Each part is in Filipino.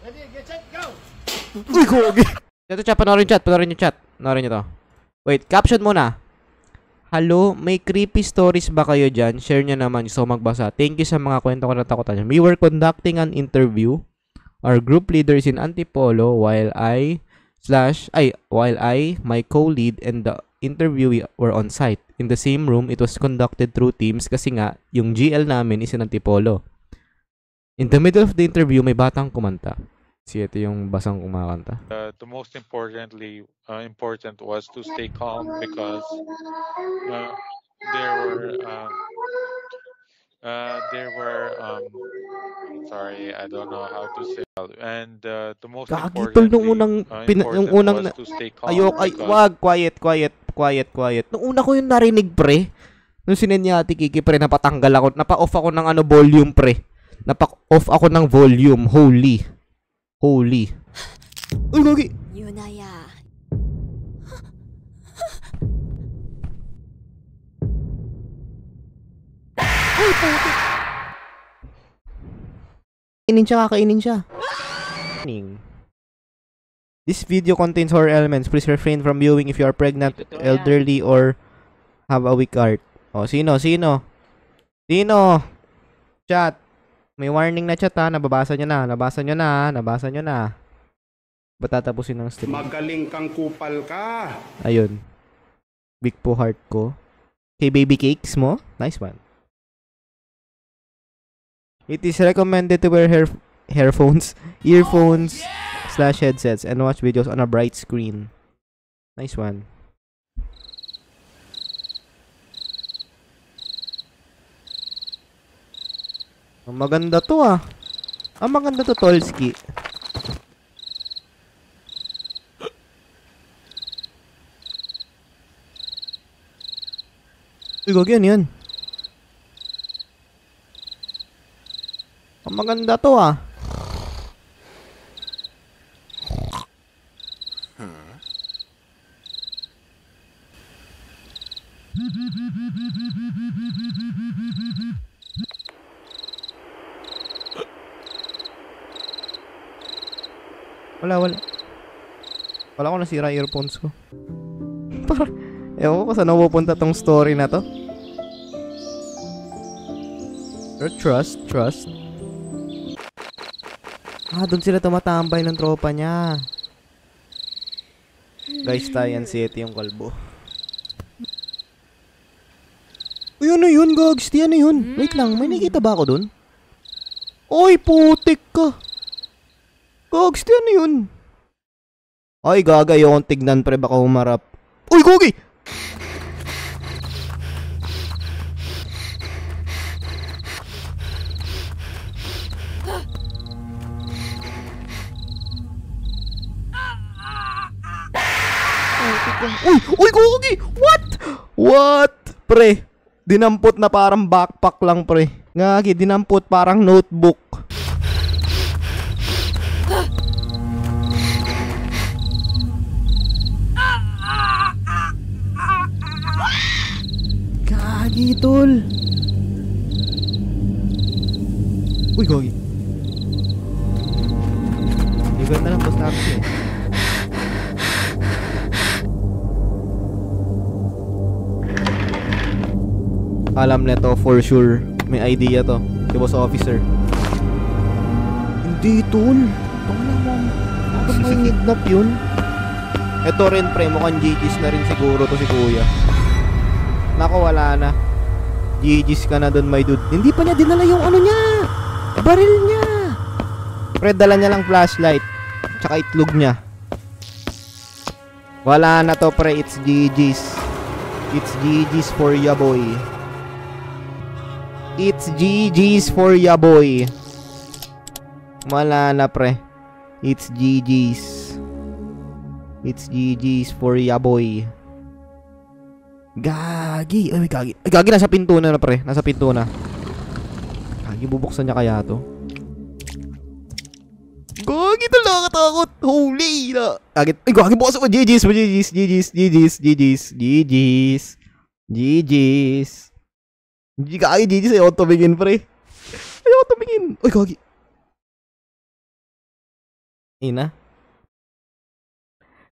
Uy, gogi! Ito chat, panoorin yung chat. Panoorin nyo to. Wait, caption muna. Hello, may creepy stories ba kayo dyan? Share nyo naman, gusto ko magbasa. Thank you sa mga kwento ko na takutan nyo. We were conducting an interview. Our group leader is in Antipolo while my co-lead and the interviewee were on site. In the same room, it was conducted through Teams kasi nga, yung GL namin is in Antipolo. In the middle of the interview, may batang kumanta. Ito yung basang kumakanta. The most important was to stay calm because there were sorry, I don't know how to say, and the most Kakitol nung unang was to stay calm. Wag, quiet. Nung una ko yung narinig, pre. Nung sinenya Ate Kiki, pre, napatanggal ako, napa-off ako ng volume, pre. Napa-off ako ng volume. Holy. Uy, gogi! Yunaya. Uy, puti! Kakainin siya. This video contains horror elements. Please refrain from viewing if you are pregnant, elderly, or have a weak heart. Oh, sino? Chat. May warning na chat ha. Nabasa nyo na. Ba't tatapusin ng stream? Magaling kang kupal ka. Ayun. Big po heart ko. Hey, baby cakes mo? Nice one. It is recommended to wear earphones / headsets and watch videos on a bright screen. Nice one. Maganda to ah. Maganda to, Tolski. Uy, gagyan yan. Maganda to ah. Wala ko nasira earphones ko. Ewan ko saan napupunta tong story na to. Pero trust. Doon sila tumatambay ng tropa niya. Guys, Tayan City yung kalbo. Uy, ano yun, Gogs? Ano yun? Wait lang, may nakita ba ako dun? Oy, putik ka! Gogs, ano yun? Ay, gaga, yung tignan pre, baka humarap. Uy, Gogi! Uy, Gogi! What? Pre, dinampot na parang backpack lang, pre. Ngagi, dinampot parang notebook. Gagi, tol. Uy, Gogi. Ligat na lang, post natin eh. Alam na to for sure. May idea to. Si boss officer. Hindi, tol. Ito lang mo. Bakit may nidnap yun? Ito rin, pre. Mukhang GG's na rin siguro to si kuya. Nako, wala na. GG's ka na dun, my dude. Hindi pa niya dinala yung ano niya. Baril niya. Pre, dala niya lang flashlight. Tsaka itlog niya. Wala na to, pre. It's GG's. It's GG's for ya, boy. It's GG's for ya, boy. Wala na, pre. It's GG's. It's GG's for ya, boy. Gagi. Ay, gagi. Ay, gagi, nasa pinto na, pre. Nasa pinto na. Gagi, bubuksan niya kaya to. Gagi, talaga takot. Holy na. Gagi. Ay, gagi, bukas ako. GG's. Hindi ka GG sa'yo tumingin, pre. Ayaw tumingin. Uy, gagi. Ina.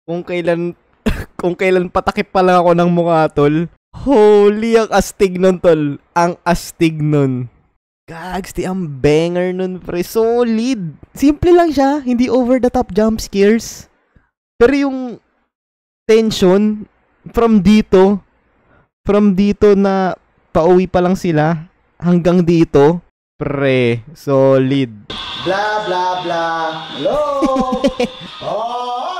Kung kailan kung kailan patakip pa lang ako ng mukha, tol. Holy, ang astig nun, tol. Ang astig nun. Gags, ang banger nun, pre. Solid. Simple lang siya. Hindi over the top jump scares. Pero yung tension from dito na pauwi pa lang sila hanggang dito, pre, solid. Blah, blah, blah. Hello? Oh!